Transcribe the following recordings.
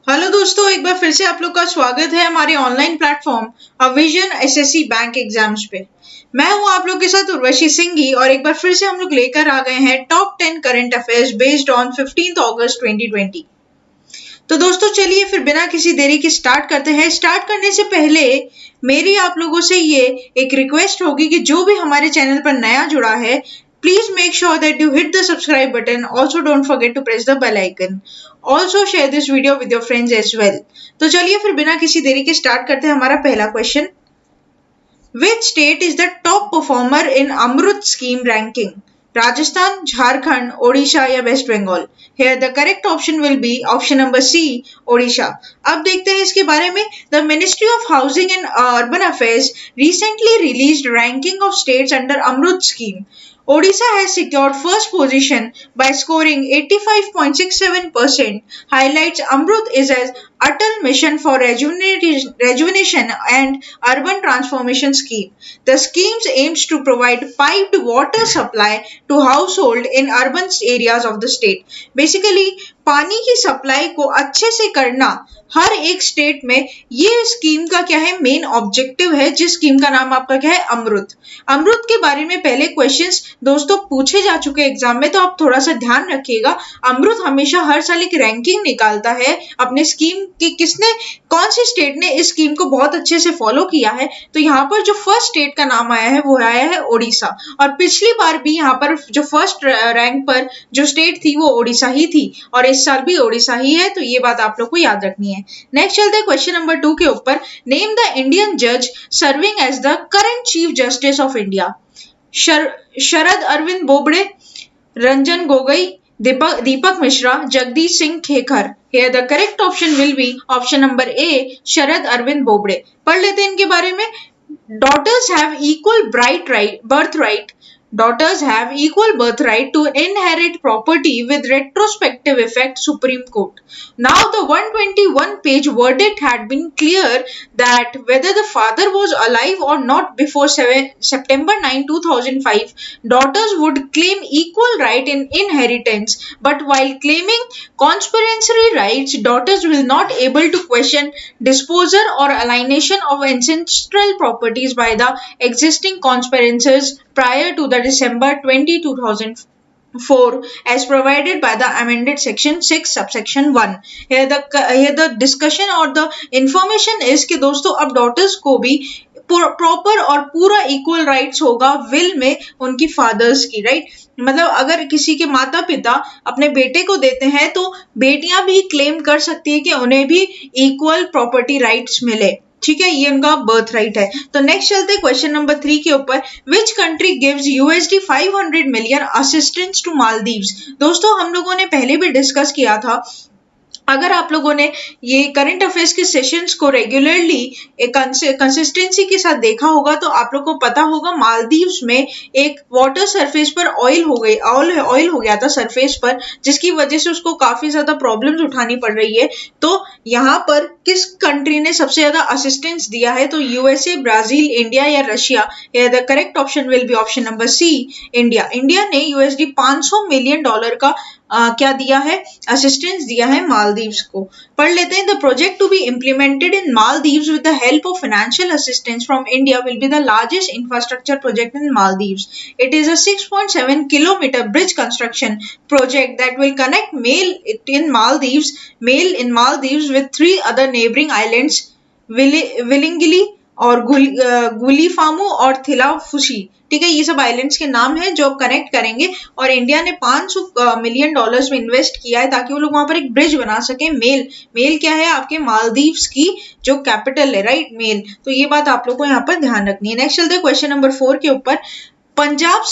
Hello दोस्तों, एक बार फिर से आप लोग का स्वागत है हमारे ऑनलाइन प्लेटफॉर्म अविजन एसएससी बैंक एग्जाम्स पे। मैं हूं आप लोग के साथ उर्वशी सिंघी और एक बार फिर से हम लोग लेकर आ गए हैं top 10 current affairs based on 15 अगस्त 2020। तो दोस्तों चलिए फिर बिना किसी देरी के स्टार्ट करते हैं। स्टार्ट करने से पहले मेरी आप लोगों से ये एक रिक्वेस्ट होगी कि जो भी हमारे चैनल पर नया जुड़ा है, please make sure that you hit the subscribe button. Also don't forget to press the bell icon. Also share this video with your friends as well. तो चलिए फिर बिना किसी देरी के स्टार्ट करते हैं हमारा पहला question. Which state is the top performer in Amrut scheme ranking? Rajasthan, Jharkhand, Odisha या West Bengal? Here the correct option will be option number C, Odisha. अब देखते हैं इसके बारे में। The Ministry of Housing and Urban Affairs recently released ranking of states under Amrut scheme. Odisha has secured first position by scoring 85.67%, highlights Amrut is as Atal Mission for Rejuvenation and Urban Transformation Scheme. The scheme aims to provide piped water supply to households in urban areas of the state. Basically, पानी की supply को अच्छे से करना हर एक state में, ये scheme का क्या है, मेन ऑब्जेक्टिव है, जिस स्कीम का नाम आपका क्या है, अमृत। अमृत के बारे में पहले क्वेश्चंस दोस्तों पूछे जा चुके एग्जाम में, तो आप थोड़ा सा ध्यान रखिएगा। अमृत हमेशा हर साल एक रैंकिंग निकालता है अपने स्कीम की, किसने, कौन सी स्टेट ने इस स्कीम को बहुत अच्छे से फॉलो किया है। तो यहाँ पर जो फर्स्ट स्टेट का नाम आया है वो आया है ओडिशा, और पिछली बार भी यहाँ पर जो फर्स्ट रैंक पर जो स्टेट थी वो ओडिशा ही थी, और इस साल भी ओडिशा ही है। तो ये बात आप लोग को याद रखनी है। नेक्स्ट चलते हैं क्वेश्चन नंबर 2 के ऊपर। नेम द इंडियन जज serving as the current chief justice of India. Sharad Arvind Bobde, Ranjan Gogoi, Deepak Mishra, Jagdish Singh Khehar. Here the correct option will be option number A, Sharad Arvind Bobde. पढ़ लेते हैं इनके बारे में। Daughters have equal birthright. Daughters have equal birthright to inherit property with retrospective effect, Supreme Court. Now the 121-page verdict had been clear that whether the father was alive or not before September 9, 2005, daughters would claim equal right in inheritance, but while claiming conspiratory rights, daughters will not able to question disposal or alienation of ancestral properties by the existing conspirators prior to the December 20, 2004 as provided by the amended section 6 subsection 1. Here the discussion or the information is कि दोस्तों अब daughters को भी proper और पूरा equal rights होगा will में उनकी फादर्स की, राइट। मतलब अगर किसी के माता पिता अपने बेटे को देते हैं तो बेटियां भी क्लेम कर सकती है कि उन्हें भी इक्वल प्रॉपर्टी राइट्स मिले, ठीक है, ये उनका बर्थ राइट है। तो नेक्स्ट चलते हैं क्वेश्चन नंबर 3 के ऊपर। Which country gives USD 500 million assistance to Maldives. दोस्तों हम लोगों ने पहले भी डिस्कस किया था, अगर आप लोगों ने ये करंट अफेयर्स के सेशंस को रेगुलरली एक कंसिस्टेंसी के साथ देखा होगा तो आप लोग को पता होगा मालदीव्स में एक वाटर सरफेस पर ऑयल हो गया था सरफेस पर, जिसकी वजह से उसको काफी ज्यादा प्रॉब्लम्स उठानी पड़ रही है। तो यहाँ पर किस कंट्री ने सबसे ज्यादा असिस्टेंस दिया है? तो यूएसए, ब्राजील, इंडिया या रशिया? The correct option will be option number C, India. India ने USD 500 मिलियन डॉलर का क्या दिया है, असिस्टेंस दिया है मालदीव्स को। पढ़ लेते हैं। The project to be implemented in Maldives with the help of financial assistance from India will be the largest infrastructure project in Maldives. It is a 6.7 kilometre bridge construction project that will connect Mail in Maldives with 3 other neighboring islands, willingly और गुलीफामू और थिलाफुशी, ठीक है, ये सब islands के नाम है जो कनेक्ट करेंगे। और इंडिया ने 500 मिलियन डॉलर्स में इन्वेस्ट किया है ताकि वो लोग वहां पर एक ब्रिज बना सके। मेल क्या है? आपके मालदीव्स की जो कैपिटल है, राइट, मेल। तो ये बात आप लोग को यहाँ पर ध्यान रखनी है। नेक्स्ट चलते हैं क्वेश्चन नंबर 4 के ऊपर। Punjab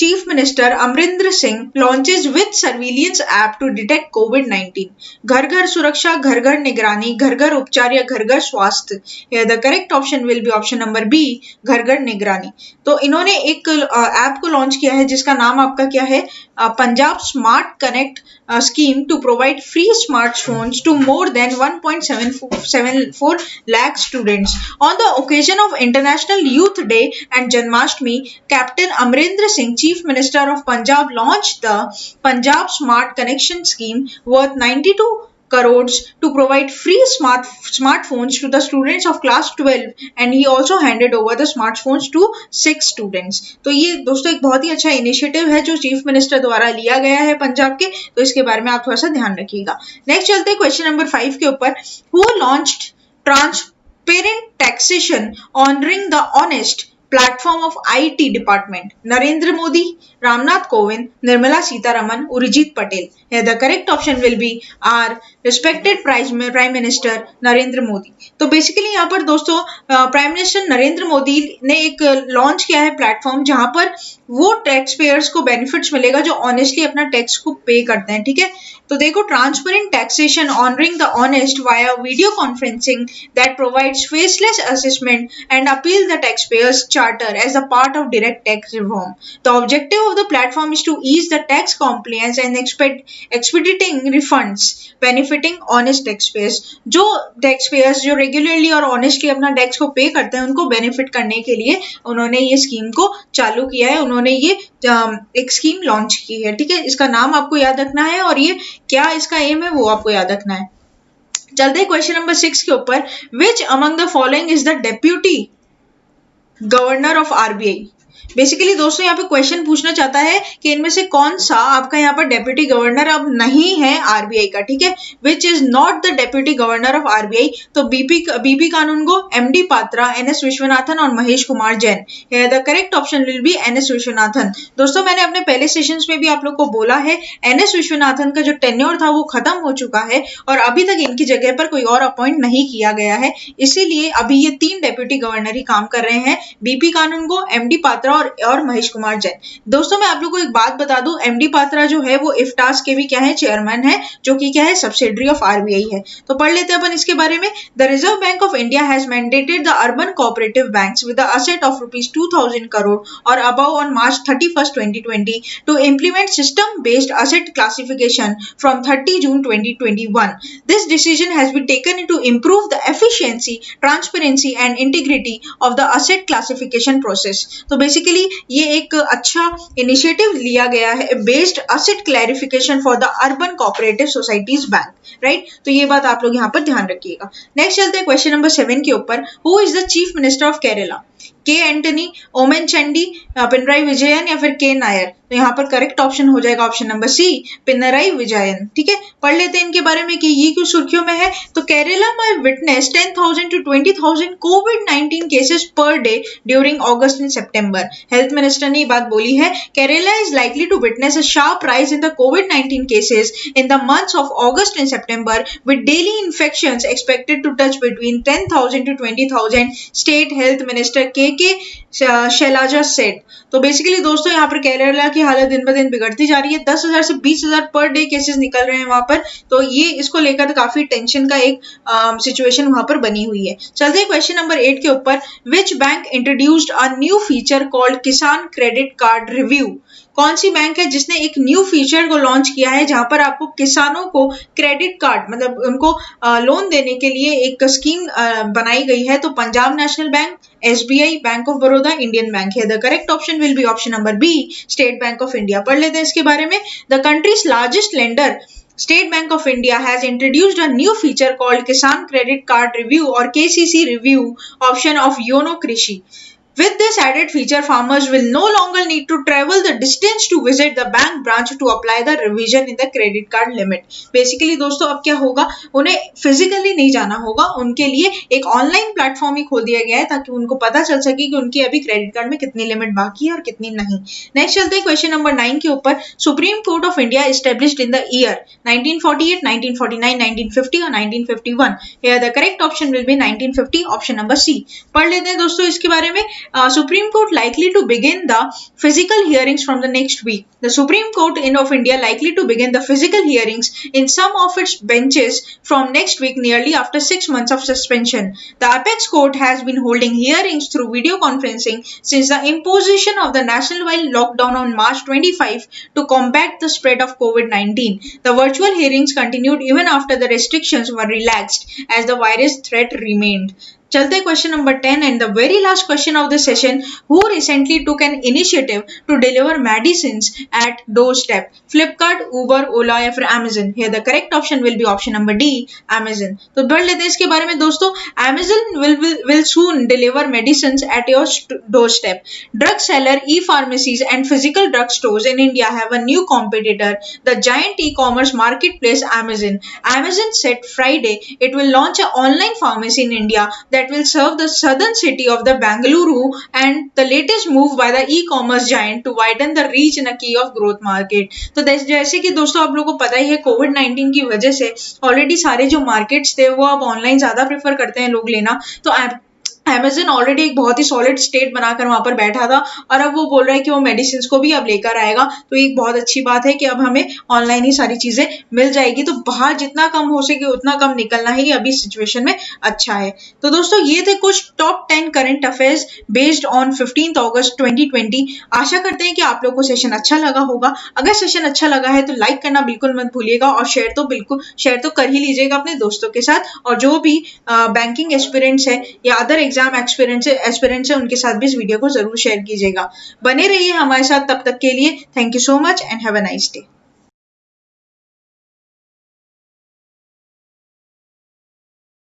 Chief Minister Amrinder Singh launches with surveillance app to detect COVID-19. घर घर सुरक्षा, घर घर निगरानी, घर घर उपचार या घर घर स्वास्थ्य। Here the correct option will be option number B, घर घर निगरानी। तो इन्होंने एक ऐप को लॉन्च किया है जिसका नाम आपका क्या है, Punjab smart connect scheme to provide free smartphones to more than 1.74 lakh students. On the occasion of International Youth Day and Janmashtami, Captain Amrinder Singh, Chief Minister of Punjab, launched the Punjab Smart Connection Scheme worth 92 crores to provide free smartphones to the students of class 12 and he also handed over the smartphones to 6 students. तो ये दोस्तों एक बहुत ही अच्छा initiative है जो chief minister द्वारा लिया गया है पंजाब के, तो इसके बारे में आप थोड़ा सा ध्यान रखिएगा. नेक्स्ट चलते हैं क्वेश्चन नंबर 5 के ऊपर. Who launched transparent taxation honouring the honest platform of IT department? Narendra Modi, Ramnath Kovind, Nirmala Sitharaman, Urjit Patel. Here the correct option will be our respected Prime Minister Narendra Modi. तो बेसिकली यहाँ पर दोस्तों prime minister Narendra Modi ने एक launch किया है platform जहां पर वो टैक्स पेयर्स को बेनिफिट्स मिलेगा जो ऑनेस्टली अपना टैक्स को पे करते हैं. ठीक है, तो देखो transparent taxation honouring the honest via video conferencing that provides faceless assessment and appeal the tax payers charter as a part of direct tax reform. The objective of the platform is to ease the tax compliance and expediting refunds benefiting honest taxpayers. जो taxpayers जो regularly और honestly अपना tax को पे करते हैं उनको benefit करने के लिए उन्होंने ये स्कीम को चालू किया है, उन्होंने ये एक स्कीम लॉन्च की है. ठीक है, इसका नाम आपको याद रखना है और ये क्या इसका एम है वो आपको याद रखना है. चलते हैं क्वेश्चन नंबर 6 के ऊपर. Which among the following is the deputy governor of RBI? Basically दोस्तों यहाँ पे क्वेश्चन पूछना चाहता है कि इनमें से कौन सा आपका यहाँ पर डेप्यूटी गवर्नर अब नहीं है RBI का. ठीक है, which is not the deputy governor of RBI. तो BP Kanungo, MD Patra, NS Viswanathan और Mahesh Kumar Jain. The correct option will be NS Viswanathan. दोस्तों मैंने अपने पहले सेशंस में भी आप लोग को बोला है NS विश्वनाथन का जो टेन्योर था वो खत्म हो चुका है और अभी तक इनकी जगह पर कोई और अपॉइंट नहीं किया गया है, इसीलिए अभी ये 3 डेप्यूटी गवर्नर ही काम कर रहे हैं, बीपी कानूनगो, MD पात्रा और महेश कुमार जैन. दोस्तों मैं आप लोगों को एक बात बता दूं, MD पात्रा जो है वो इफ्टास के भी क्या है चेयरमैन है, जो कि क्या है सब्सिडरी ऑफ RBI है. तो पढ़ लेते हैं अपन इसके बारे में. The reserve bank of India has mandated the urban cooperative banks with the asset of ₹2000 crore और above on March 31, 2020 to implement system based asset classification from 30 June 2021. This decision has been taken to improve the efficiency, transparency and integrity of the asset classification process. तो basically ये एक अच्छा initiative लिया गया है based asset clarification for the urban cooperative societies bank. Right, तो ये बात आप लोग यहाँ पर ध्यान रखिएगा. नेक्स्ट चलते हैं क्वेश्चन नंबर 7 के ऊपर. Who is the chief minister of Kerala? के एंटनी, ओमेन चंडी, पिनराई विजयन या फिर के नायर? तो यहाँ पर करेक्ट ऑप्शन हो जाएगा option number C, Pinarayi Vijayan. ठीक है, पढ़ लेते हैं इनके बारे में कि ये क्यों सुर्खियों में है. तो केरला में विटनेस 10,000 to 20,000 कोविड-19 cases per day during August and September. Health minister ने ये बात बोली है. Kerala is likely to witness a sharp rise in the कोविड-19 cases in the months of August and September with daily infections expected to touch between 10,000 to 20,000, state health minister K Shailaja said. तो basically दोस्तों यहाँ पर केरला की हालत दिन ब दिन बिगड़ती जा रही है. 10,000 से 20,000 पर डे केसेस निकल रहे हैं वहां पर, तो ये इसको लेकर काफी टेंशन का एक सिचुएशन वहां पर बनी हुई है. चलते हैं क्वेश्चन नंबर 8 के ऊपर. Which bank introduced a new feature called किसान क्रेडिट कार्ड रिव्यू? कौन सी बैंक है जिसने एक न्यू फीचर को लॉन्च किया है जहां पर आपको किसानों को क्रेडिट कार्ड मतलब उनको लोन देने के लिए एक स्कीम बनाई गई है? तो Punjab national bank, SBI, bank of Baroda, Indian bank है. The correct option will be option number B, state bank of India. पढ़ लेते हैं इसके बारे में. The country's largest lender State Bank of India has introduced a new feature called Kisan Credit Card Review or KCC Review option of Yono Krishi. With this added feature, farmers will no longer need to travel the distance to visit the bank branch to apply the revision in the credit card limit. Basically दोस्तों अब क्या होगा, उन्हें physically नहीं जाना होगा, उनके लिए एक ऑनलाइन प्लेटफॉर्म ही खोल दिया गया है ताकि उनको पता चल सके कि उनकी अभी क्रेडिट कार्ड में कितनी लिमिट बाकी है और कितनी नहीं. नेक्स्ट चलते हैं क्वेश्चन नंबर 9 के ऊपर. Supreme court of India established in the year 1948, 1949, 1950 और 1951. Here the correct option will be 1950, option number C. पढ़ लेते हैं दोस्तों इसके बारे में. Supreme Court likely to begin the physical hearings from the next week. The Supreme Court of India likely to begin the physical hearings in some of its benches from next week, nearly after 6 months of suspension. The apex court has been holding hearings through video conferencing since the imposition of the nationwide lockdown on March 25 to combat the spread of COVID-19. The virtual hearings continued even after the restrictions were relaxed as the virus threat remained. चलते हैं question number 10 and the very last question of the session, who recently took an initiative to deliver medicines at door step? Flipkart, Uber, Ola या फिर Amazon? Here the correct option will be option number D, Amazon. तो बढ़ लेते हैं इसके बारे में दोस्तों। Amazon will soon deliver medicines at your doorstep. Drug seller, e-pharmacies and physical drug stores in India have a new competitor, the giant e-commerce marketplace Amazon. Amazon said Friday it will launch an online pharmacy in India that will serve the southern city of the Bangalore, and the latest move by the e-commerce giant to widen the reach in a key of growth market. तो जैसे कि दोस्तों आप लोगों को पता ही है, कोविड-19 की वजह से ऑलरेडी सारे जो मार्केट्स थे वो अब ऑनलाइन ज्यादा प्रेफर करते हैं लोग लेना। तो अमेजन ऑलरेडी एक बहुत ही सॉलिड स्टेट बनाकर वहां पर बैठा था और अब वो बोल रहा है कि वो मेडिसिन को भी अब लेकर आएगा। तो एक बहुत अच्छी बात है कि अब हमें ऑनलाइन ही सारी चीजें मिल जाएगी। तो बाहर जितना कम हो सके उतना कम निकलना ही अभी सिचुएशन में अच्छा है। तो दोस्तों ये थे कुछ top 10 current affairs based on 15 अगस्त 2020। आशा करते हैं कि आप लोग को सेशन अच्छा लगा होगा। अगर सेशन अच्छा लगा है तो लाइक करना बिल्कुल मत भूलिएगा और शेयर तो कर ही लीजिएगा अपने दोस्तों के साथ। और जो भी बैंकिंग एस्पिरेंट्स है या अदर एग्जाम एस्पिरेंट्स है उनके साथ भी इस वीडियो को जरूर शेयर कीजिएगा। बने रहिए हमारे साथ तब तक के लिए। Thank you so much and have a nice day.